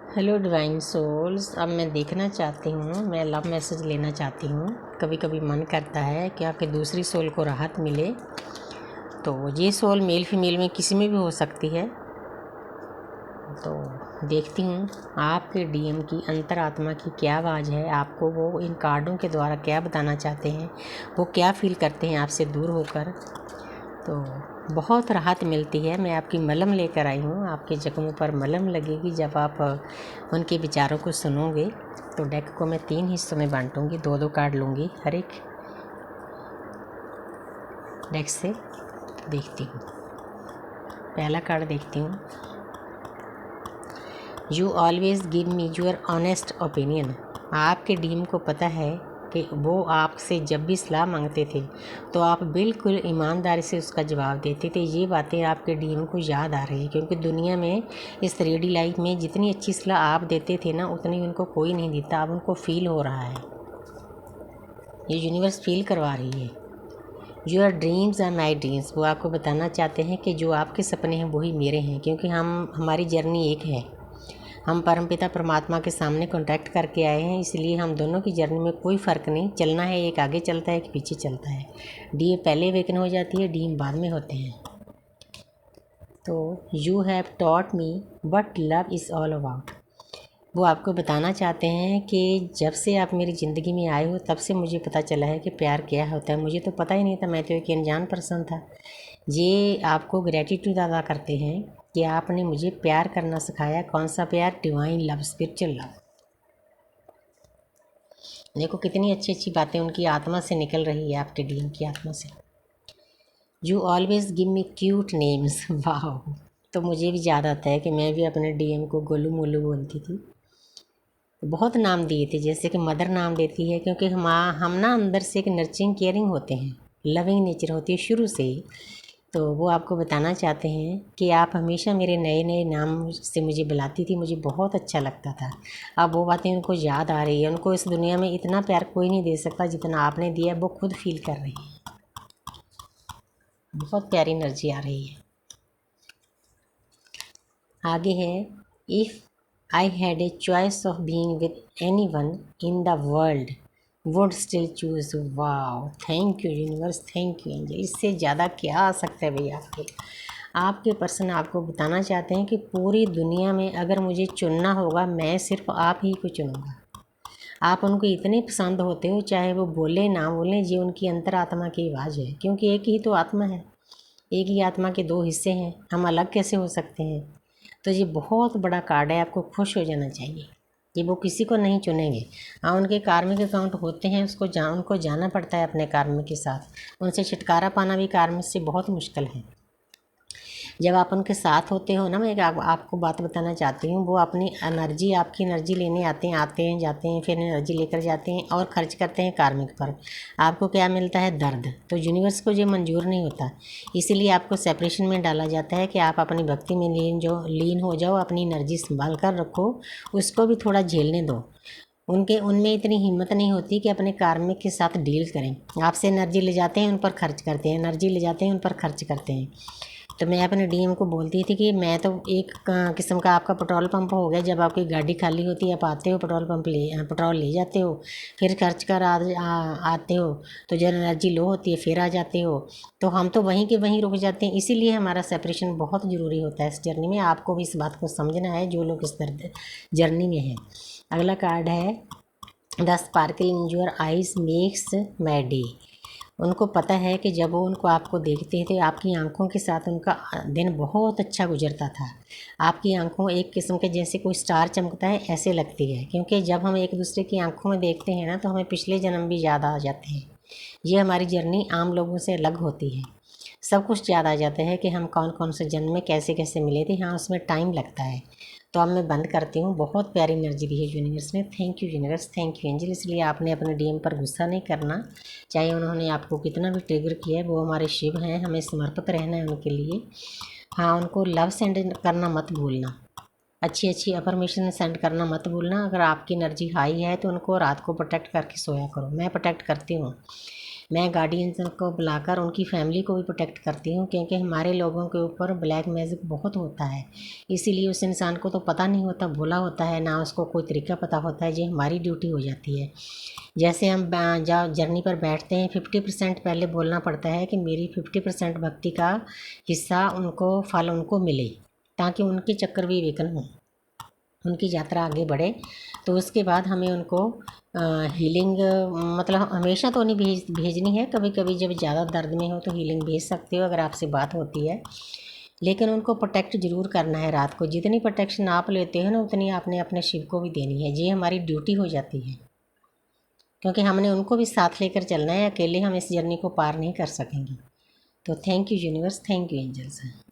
Hello divine souls. अब मैं देखना चाहती हूँ, मैं लव मैसेज लेना चाहती हूँ। कभी कभी मन करता है क्या कि दूसरी सोल को राहत मिले। तो ये सोल मेल फीमेल में किसी में भी हो सकती है। तो देखती हूँ आपके डीएम की अंतरात्मा की क्या आवाज़ है, आपको वो इन कार्डों के द्वारा क्या बताना चाहते हैं, वो क्या फील करते हैं आपसे दूर होकर। तो बहुत राहत मिलती है। मैं आपकी मलहम लेकर आई हूँ, आपके जख्मों पर मलहम लगेगी जब आप उनके विचारों को सुनोगे। तो डेक को मैं 3 हिस्सों में बांटूंगी, 2-2 कार्ड लूँगी हर एक डेक से। देखती हूँ, पहला कार्ड देखती हूँ। You always give me your honest opinion. आपके डीम को पता है कि वो आपसे जब भी सलाह मांगते थे तो आप बिल्कुल ईमानदारी से उसका जवाब देते थे। ये बातें आपके डीम को याद आ रही है, क्योंकि दुनिया में इस रेडी लाइफ में जितनी अच्छी सलाह आप देते थे ना, उतनी उनको कोई नहीं देता। अब उनको फील हो रहा है, ये यूनिवर्स फील करवा रही है। Your dreams are my dreams. वो आपको बताना चाहते हैं कि जो आपके सपने हैं वही मेरे हैं, क्योंकि हमारी जर्नी एक है। हम परमपिता परमात्मा के सामने कॉन्टैक्ट करके आए हैं, इसलिए हम दोनों की जर्नी में कोई फ़र्क नहीं। चलना है, एक आगे चलता है, एक पीछे चलता है। डी पहले वेकन हो जाती है, डी बाद में होते हैं। तो you have taught me what love is all about. वो आपको बताना चाहते हैं कि जब से आप मेरी ज़िंदगी में आए हो तब से मुझे पता चला है कि प्यार क्या होता है। मुझे तो पता ही नहीं था, मैं तो एक अनजान पर्सन था। ये आपको ग्रेटिट्यूड अदा करते हैं कि आपने मुझे प्यार करना सिखाया। कौन सा प्यार? Divine love, spiritual love. देखो कितनी अच्छी अच्छी बातें उनकी आत्मा से निकल रही है, आपके डीएम की आत्मा से। You always give me cute names. वाह, तो मुझे भी याद आता है कि मैं भी अपने डीएम को गोलू मोलू बोलती थी। बहुत नाम दिए थे, जैसे कि मदर नाम देती है, क्योंकि हम ना अंदर से एक नर्चरिंग केयरिंग होते हैं, लविंग नेचर होती है शुरू से ही। तो वो आपको बताना चाहते हैं कि आप हमेशा मेरे नए नए नाम से मुझे बुलाती थी, मुझे बहुत अच्छा लगता था। अब वो बातें उनको याद आ रही है। उनको इस दुनिया में इतना प्यार कोई नहीं दे सकता जितना आपने दिया, वो खुद फील कर रही है। बहुत प्यारी एनर्जी आ रही है। आगे है, if I had a choice of being with any one in the world would still choose. Wow, thank you universe, thank you angel. इससे ज़्यादा क्या आ सकता है भैया आपके पर्सन आपको बताना चाहते हैं कि पूरी दुनिया में अगर मुझे चुनना होगा, मैं सिर्फ आप ही को चुनूँगा। आप उनको इतने पसंद होते हो, चाहे वो बोले ना बोलें, ये उनकी अंतरात्मा की आवाज़ है, क्योंकि एक ही तो आत्मा है। एक ही आत्मा के 2 हिस्से हैं, हम अलग कैसे हो सकते हैं। तो ये बहुत बड़ा कार्ड है, आपको खुश हो जाना चाहिए कि वो किसी को नहीं चुनेंगे। हाँ, उनके कार्मिक अकाउंट होते हैं, उनको जाना पड़ता है अपने कार्मिक के साथ। उनसे छुटकारा पाना भी कार्मिक से बहुत मुश्किल है। जब आप उनके साथ होते हो ना, मैं आपको बात बताना चाहती हूँ। वो अपनी एनर्जी, आपकी एनर्जी लेने आते हैं जाते हैं, फिर एनर्जी लेकर जाते हैं और खर्च करते हैं कार्मिक पर। आपको क्या मिलता है? दर्द। तो यूनिवर्स को ये मंजूर नहीं होता, इसीलिए आपको सेपरेशन में डाला जाता है कि आप अपनी भक्ति में लीन हो जाओ, अपनी एनर्जी संभाल कर रखो, उसको भी थोड़ा झेलने दो। उनमें इतनी हिम्मत नहीं होती कि अपने कार्मिक के साथ डील करें। आपसे एनर्जी ले जाते हैं, उन पर खर्च करते हैं, एनर्जी ले जाते हैं, उन पर खर्च करते हैं। तो मैं अपने डीएम को बोलती थी कि मैं तो एक किस्म का आपका पेट्रोल पंप हो गया। जब आपकी गाड़ी खाली होती है, आप आते हो, पेट्रोल ले जाते हो, फिर खर्च कर आते हो। तो जब एनर्जी लो होती है फिर आ जाते हो। तो हम तो वहीं के वहीं रुक जाते हैं। इसीलिए हमारा सेपरेशन बहुत ज़रूरी होता है इस जर्नी में। आपको भी इस बात को समझना है, जो लोग इस जर्नी में हैं। अगला कार्ड है, the sparkle in your eyes makes my day. उनको पता है कि जब वो आपको देखते थे, आपकी आंखों के साथ उनका दिन बहुत अच्छा गुजरता था। आपकी आंखों एक किस्म के जैसे कोई स्टार चमकता है ऐसे लगती है, क्योंकि जब हम एक दूसरे की आंखों में देखते हैं ना, तो हमें पिछले जन्म भी याद आ जाते हैं। ये हमारी जर्नी आम लोगों से अलग होती है। सब कुछ याद आ जाता है कि हम कौन कौन से जन्म में कैसे कैसे मिले थे। हाँ, उसमें टाइम लगता है। तो अब मैं बंद करती हूँ। बहुत प्यारी एनर्जी दी है यूनिवर्स ने। Thank you universe, thank you angel. इसलिए आपने अपने डीएम पर गुस्सा नहीं करना, चाहे उन्होंने आपको कितना भी ट्रिगर किया है। वो हमारे शिव हैं, हमें समर्पित रहना है उनके लिए। हाँ, उनको लव सेंड करना मत भूलना, अच्छी अच्छी अफर्मेशन सेंड करना मत भूलना। अगर आपकी एनर्जी हाई है तो उनको रात को प्रोटेक्ट करके सोया करो। मैं प्रोटेक्ट करती हूँ। मैं गार्डियंस को बुलाकर उनकी फैमिली को भी प्रोटेक्ट करती हूँ, क्योंकि हमारे लोगों के ऊपर ब्लैक मैजिक बहुत होता है। इसीलिए उस इंसान को तो पता नहीं होता, भोला होता है, ना उसको कोई तरीका पता होता है। ये हमारी ड्यूटी हो जाती है। जैसे हम जब जर्नी पर बैठते हैं 50% पहले बोलना पड़ता है कि मेरी 50% भक्ति का हिस्सा उनको, फल उनको मिले, ताकि उनके चक्कर भी विघ्न हो, उनकी यात्रा आगे बढ़े। तो उसके बाद हमें उनको हीलिंग, मतलब हमेशा तो नहीं भेजनी है, कभी कभी जब ज़्यादा दर्द में हो तो हीलिंग भेज सकते हो अगर आपसे बात होती है, लेकिन उनको प्रोटेक्ट ज़रूर करना है। रात को जितनी प्रोटेक्शन आप लेते हो ना, उतनी आपने अपने शिव को भी देनी है। ये हमारी ड्यूटी हो जाती है, क्योंकि हमने उनको भी साथ लेकर चलना है। अकेले हम इस जर्नी को पार नहीं कर सकेंगे। तो thank you universe, thank you angels.